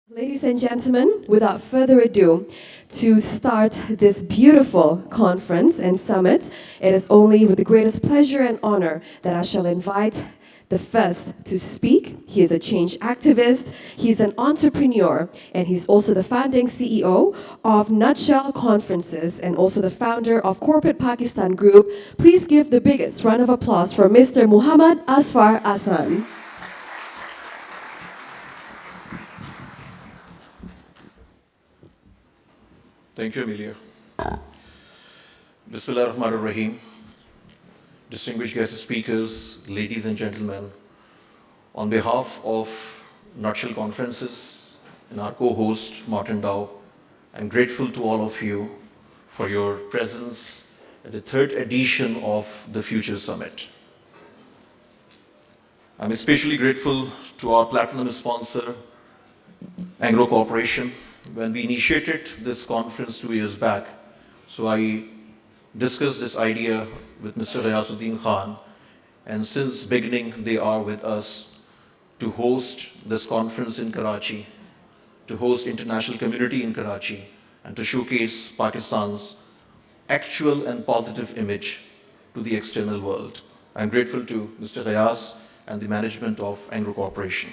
Ladies and gentlemen, without further ado, to start this beautiful conference and summit, it is only with the greatest pleasure and honor that I shall invite the first to speak. He is a change activist, he's an entrepreneur, and he's also the founding CEO of Nutshell Conferences and also the founder of Corporate Pakistan Group. Please give the biggest round of applause for Mr. Muhammad Azfar Ahsan. Thank you, Amelia. Bismillah ar-Rahman ar-Rahim. Distinguished guest speakers, ladies and gentlemen, on behalf of Nutshell Conferences and our co-host, Martin Dow, I'm grateful to all of you for your presence at the third edition of the Future Summit. I'm especially grateful to our platinum sponsor, Anglo Corporation. When we initiated this conference 2 years back, so I discussed this idea with Mr. Rayasuddin Khan, and since beginning they are with us to host this conference in Karachi, to host international community in Karachi, and to showcase Pakistan's actual and positive image to the external world. I'm grateful to Mr. Rayas and the management of Anglo Corporation.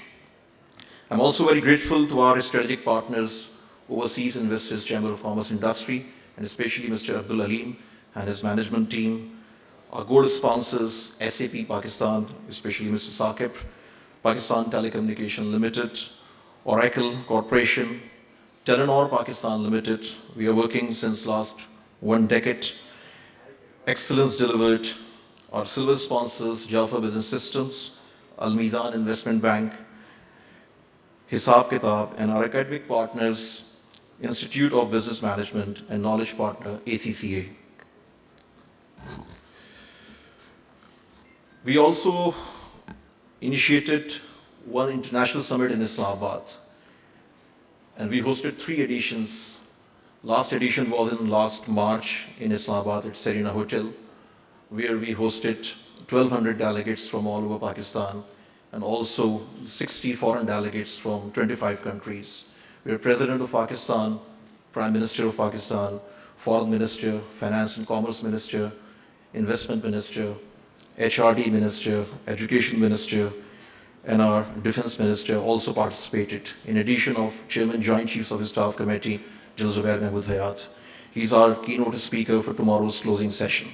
I'm also very grateful to our strategic partners, Overseas Investors Chamber of Commerce Industry, and especially Mr. Abdul Alim and his management team. Our gold sponsors, SAP Pakistan, especially Mr. Saqib, Pakistan Telecommunication Limited, Oracle Corporation, Telenor Pakistan Limited. We are working since last 1 decade. Excellence delivered. Our silver sponsors, Jaffa Business Systems, Al Mizan Investment Bank, Hisab Kitab, and our academic partners, Institute of Business Management and knowledge partner, ACCA. We also initiated one international summit in Islamabad, and we hosted 3 editions. Last edition was in last March in Islamabad at Serena Hotel, where we hosted 1,200 delegates from all over Pakistan and also 60 foreign delegates from 25 countries. We are President of Pakistan, Prime Minister of Pakistan, Foreign Minister, Finance and Commerce Minister, Investment Minister, HRD Minister, Education Minister, and our Defense Minister also participated, in addition of Chairman Joint Chiefs of Staff Committee, Jal Zubair Mahmud Hayat. He's our keynote speaker for tomorrow's closing session.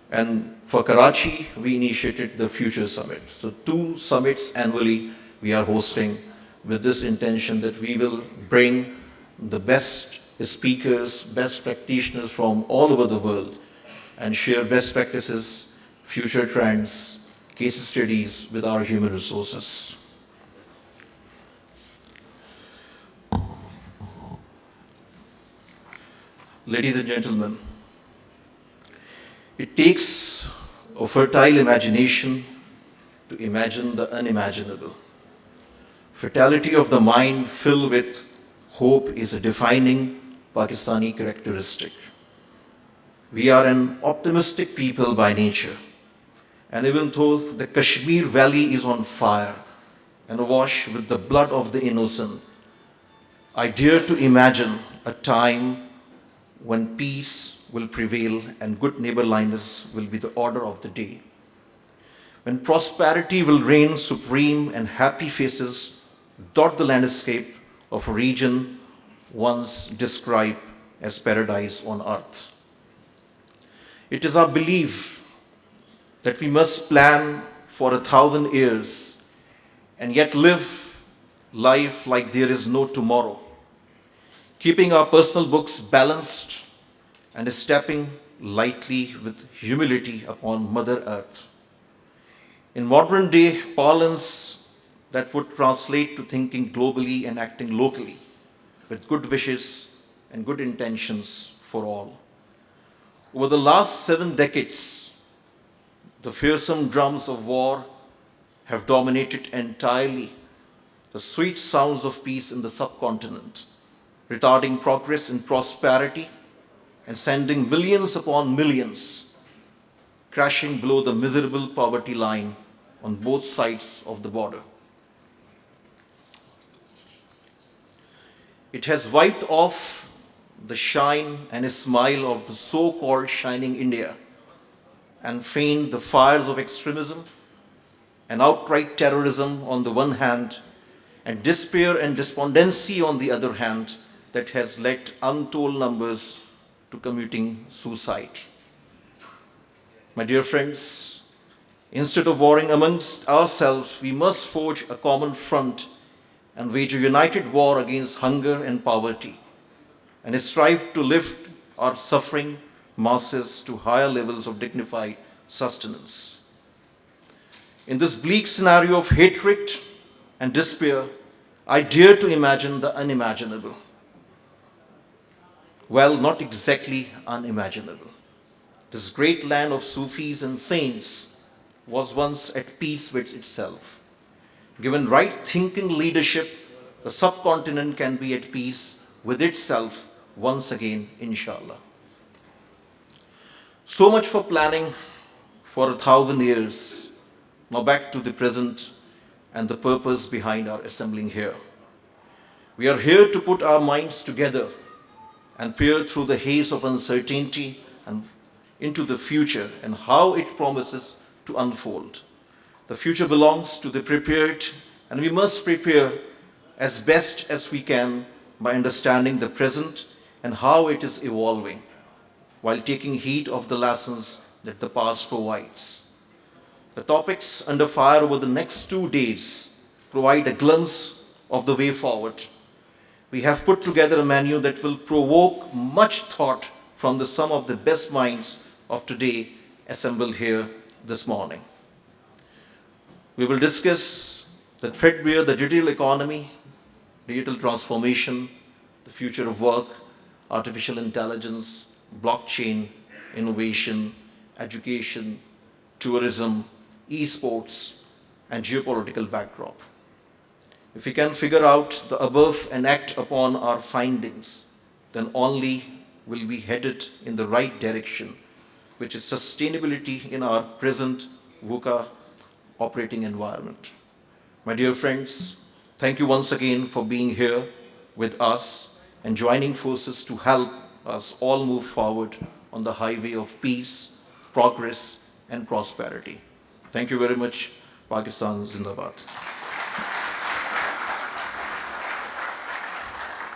And for Karachi, we initiated the Future Summit. So 2 summits annually we are hosting with this intention that we will bring the best speakers, best practitioners from all over the world and share best practices, future trends, case studies with our human resources. Ladies and gentlemen, it takes a fertile imagination to imagine the unimaginable. Fertility of the mind filled with hope is a defining Pakistani characteristic. We are an optimistic people by nature, and even though the Kashmir Valley is on fire and awash with the blood of the innocent, I dare to imagine a time when peace will prevail and good neighborliness will be the order of the day, when prosperity will reign supreme and happy faces dot the landscape of a region once described as paradise on earth. It is our belief that we must plan for 1,000 years and yet live life like there is no tomorrow, keeping our personal books balanced and stepping lightly with humility upon Mother Earth. In modern day parlance, that would translate to thinking globally and acting locally with good wishes and good intentions for all. Over the last 7 decades, the fearsome drums of war have dominated entirely the sweet sounds of peace in the subcontinent, retarding progress and prosperity and sending millions upon millions crashing below the miserable poverty line on both sides of the border. It has wiped off the shine and smile of the so-called shining India and feigned the fires of extremism and outright terrorism on the one hand, and despair and despondency on the other hand, that has led untold numbers to committing suicide. My dear friends, instead of warring amongst ourselves, we must forge a common front and wage a united war against hunger and poverty, and strive to lift our suffering masses to higher levels of dignified sustenance. In this bleak scenario of hatred and despair, I dare to imagine the unimaginable. Well, not exactly unimaginable. This great land of Sufis and saints was once at peace with itself. Given right thinking leadership, the subcontinent can be at peace with itself once again, inshallah. So much for planning for 1,000 years. Now back to the present and the purpose behind our assembling here. We are here to put our minds together and peer through the haze of uncertainty and into the future and how it promises to unfold. The future belongs to the prepared, and we must prepare as best as we can by understanding the present and how it is evolving, while taking heed of the lessons that the past provides. The topics under fire over the next 2 days provide a glimpse of the way forward. We have put together a menu that will provoke much thought from the sum of the best minds of today assembled here this morning. We will discuss the threadbare, the digital economy, digital transformation, the future of work, artificial intelligence, blockchain, innovation, education, tourism, esports, and geopolitical backdrop. If we can figure out the above and act upon our findings, then only will we headed in the right direction, which is sustainability in our present VUCA operating environment. My dear friends, thank you once again for being here with us and joining forces to help us all move forward on the highway of peace, progress, and prosperity. Thank you very much. Pakistan Zindabad.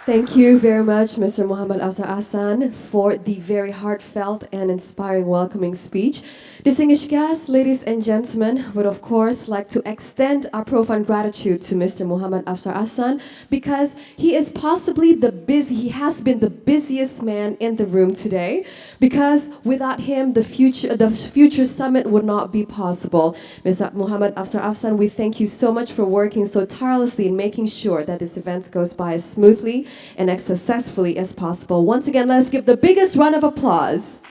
Thank you very much, Mr. Muhammad Afzal Ahsan, for the very heartfelt and inspiring welcoming speech. Distinguished guests, ladies and gentlemen, would of course like to extend our profound gratitude to Mr. Muhammad Afzal Ahsan because he is possibly he has been the busiest man in the room today, because without him, the future summit would not be possible. Mr. Muhammad Afzal Ahsan, we thank you so much for working so tirelessly in making sure that this event goes by as smoothly and as successfully as possible. Once again, let's give the biggest round of applause.